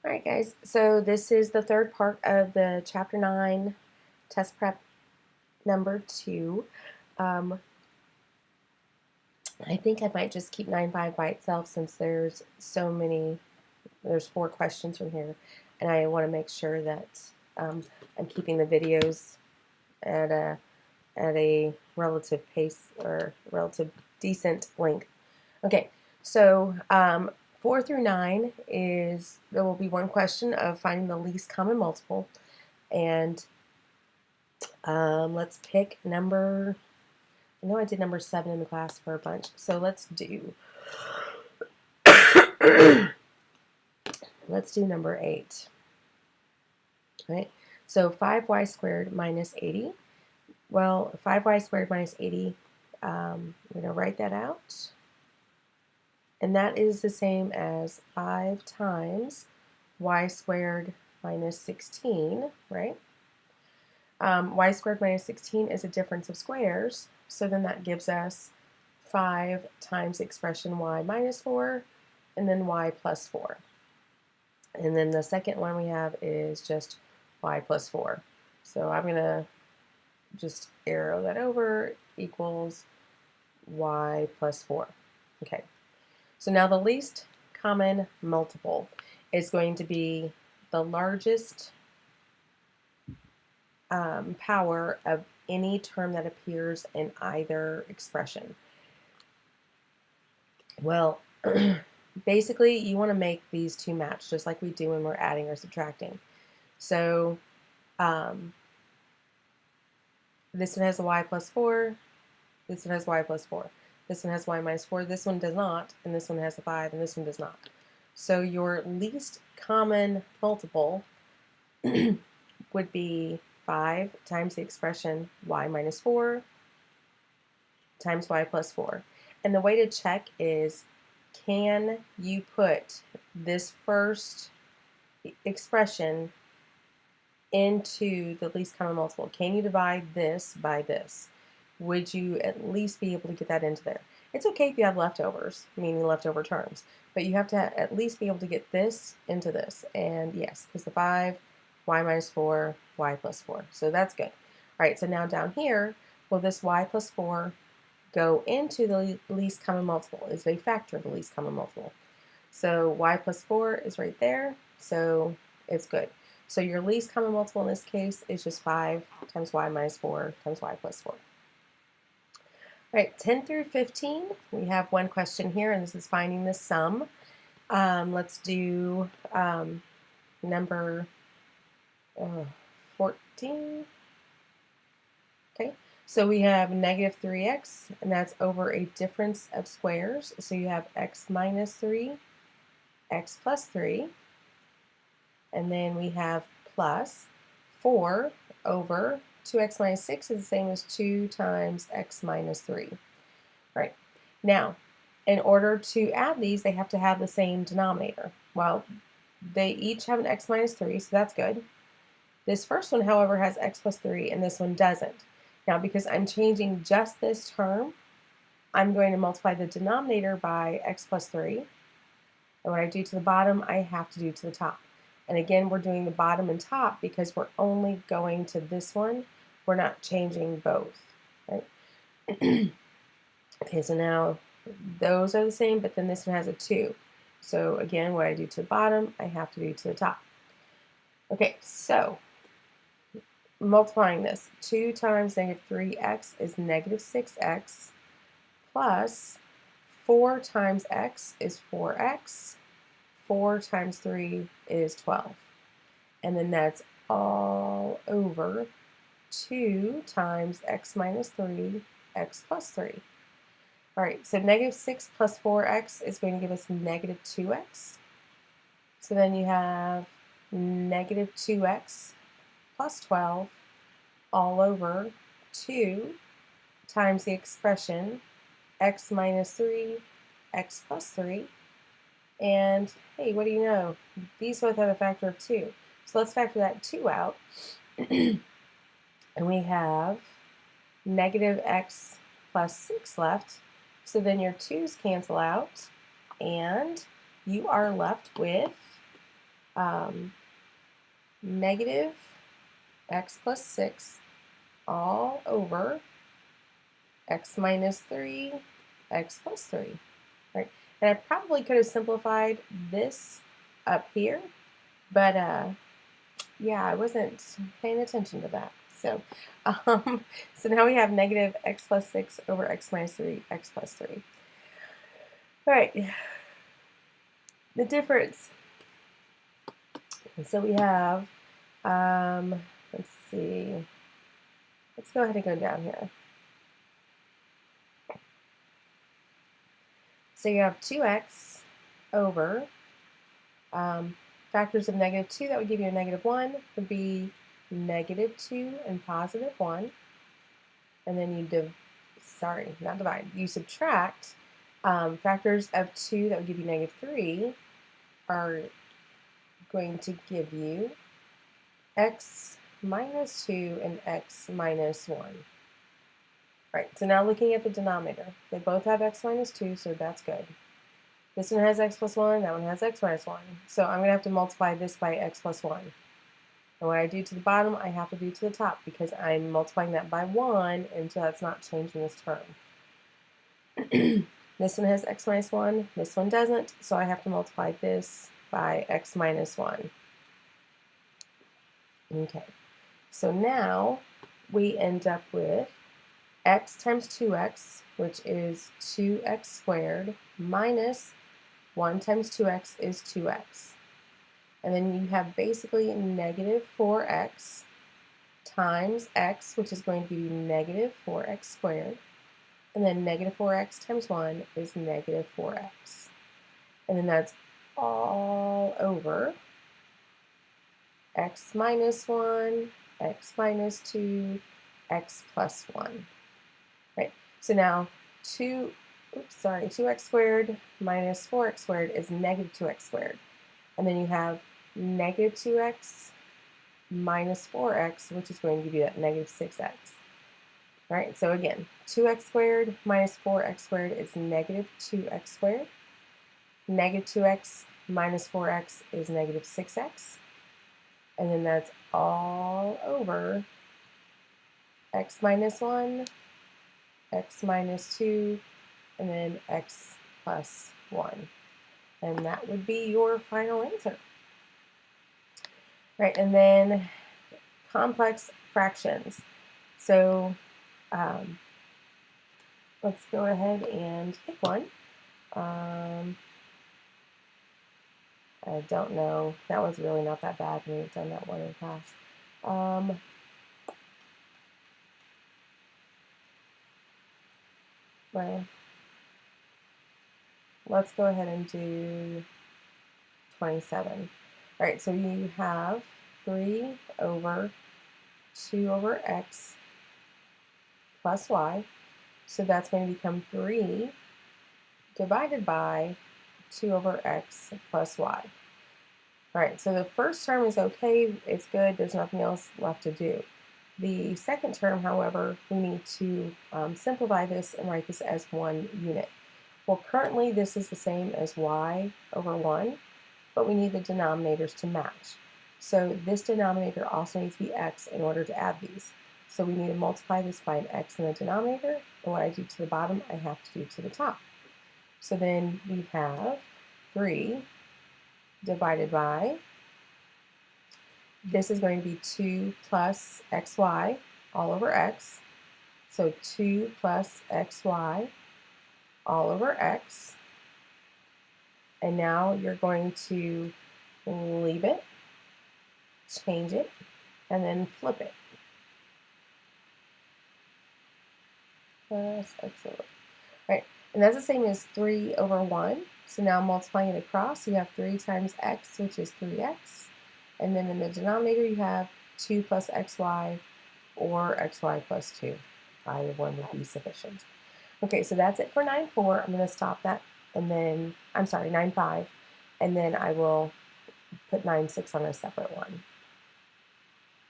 Alright guys, so this is the third part of the Chapter 9 test prep number 2. Um, I think I might just keep 9.5 by itself since there's there's 4 questions from here, and I want to make sure that I'm keeping the videos at a relative pace or relative decent length. Okay, so 4 through 9 there will be one question of finding the least common multiple, and let's pick number. I know I did number 7 in the class for a bunch, so let's do let's do number 8. Right. So 5y squared minus 80. Well, 5y squared minus 80. I'm going to write that out, and that is the same as 5 times y squared minus 16. Right. Y squared minus 16 is a difference of squares, so then that gives us 5 times the expression y minus 4, and then y plus 4. And then the second one we have is just y plus 4. So I'm going to just arrow that over, equals y plus 4. Okay, so now the least common multiple is going to be the largest power of any term that appears in either expression. Well, basically you want to make these two match just like we do when we're adding or subtracting. So this one has a y plus 4, this one has y plus 4, this one has y minus 4, this one does not, and this one has a 5, and this one does not. So your least common multiple would be 5 times the expression y minus 4 times y plus 4. And the way to check is, can you put this first expression into the least common multiple? Can you divide this by this? Would you at least be able to get that into there? It's okay if you have leftovers, meaning leftover terms, but you have to at least be able to get this into this. And yes, because the 5, y minus 4, y plus 4. So that's good. All right, so now down here, will this y plus 4 go into the least common multiple? Is a factor of the least common multiple. So y plus 4 is right there, so it's good. So your least common multiple in this case is just 5 times y minus 4 times y plus 4. All right, 10 through 15, we have one question here, and this is finding the sum. Let's do number 14. Okay, so we have negative 3x, and that's over a difference of squares. So you have x minus 3, x plus 3, and then we have plus 4 over 2x minus 6 is the same as 2 times x minus 3. Right. Now, in order to add these, they have to have the same denominator. Well, they each have an x minus 3, so that's good. This first one, however, has x plus 3, and this one doesn't. Now, because I'm changing just this term, I'm going to multiply the denominator by x plus 3. And what I do to the bottom, I have to do to the top. And again, we're doing the bottom and top because we're only going to this one. We're not changing both. Right? Okay, so now those are the same, but then this one has a 2. So again, what I do to the bottom, I have to do to the top. Okay, so multiplying this, 2 times negative 3x is negative 6x, plus 4 times x is 4x, 4 times 3 is 12. And then that's all over 2 times x minus 3, x plus 3. All right, so negative 6 plus 4x is going to give us negative 2x. So then you have negative 2x plus 12 all over 2 times the expression x minus 3, x plus 3. And hey, what do you know? These both have a factor of 2. So let's factor that 2 out. And we have negative x plus 6 left. So then your 2's cancel out, and you are left with negative x plus 6 all over x minus 3, x plus 3, right? And I probably could have simplified this up here, but yeah, I wasn't paying attention to that. So, so now we have negative x plus 6 over x minus 3, x plus 3. All right, the difference. And so we have, let's see, let's go ahead and go down here. So you have 2x over factors of negative 2, that would give you a negative 1, would be negative 2 and positive 1. And then you you subtract factors of 2, that would give you negative 3, are going to give you x minus 2 and x minus 1. Right, so now looking at the denominator, they both have x minus 2, so that's good. This one has x plus 1, that one has x minus 1. So I'm going to have to multiply this by x plus 1. And what I do to the bottom, I have to do to the top, because I'm multiplying that by 1, and so that's not changing this term. This one has x minus 1, this one doesn't, so I have to multiply this by x minus 1. Okay, so now we end up with x times 2x, which is 2x squared, minus 1 times 2x is 2x. And then you have basically negative 4x times x, which is going to be negative 4x squared. And then negative 4x times 1 is negative 4x. And then that's all over x minus 1, x minus 2, x plus 1. Right? So now 2x squared minus 4x squared is negative 2x squared. And then you have negative 2x minus 4x, which is going to give you that negative 6x. All right, so again, 2x squared minus 4x squared is negative 2x squared. Negative 2x minus 4x is negative 6x. And then that's all over x minus 1, x minus 2, and then x plus 1. And that would be your final answer. Right, and then complex fractions. So let's go ahead and pick one. I don't know. That was really not that bad. We've done that one in class. Well, let's go ahead and do 27. All right, so you have 3 over 2 over x plus y. So that's going to become 3 divided by 2 over x plus y. All right, so the first term is okay. It's good. There's nothing else left to do. The second term, however, we need to simplify this and write this as one unit. Well, currently this is the same as y over 1, but we need the denominators to match. So this denominator also needs to be x in order to add these. So we need to multiply this by an x in the denominator, and what I do to the bottom, I have to do to the top. So then we have 3 divided by, this is going to be 2 plus xy all over x. So 2 plus xy all over x. And now you're going to leave it, change it, and then flip it. Plus x over. Right, and that's the same as 3 over 1. So now multiplying it across, you have 3 times x, which is 3x. And then in the denominator, you have 2 plus xy or xy plus 2. Either one would be sufficient. Okay, so that's it for 9.4. I'm going to stop that, and then, I'm sorry, 9.5, and then I will put 9.6 on a separate one.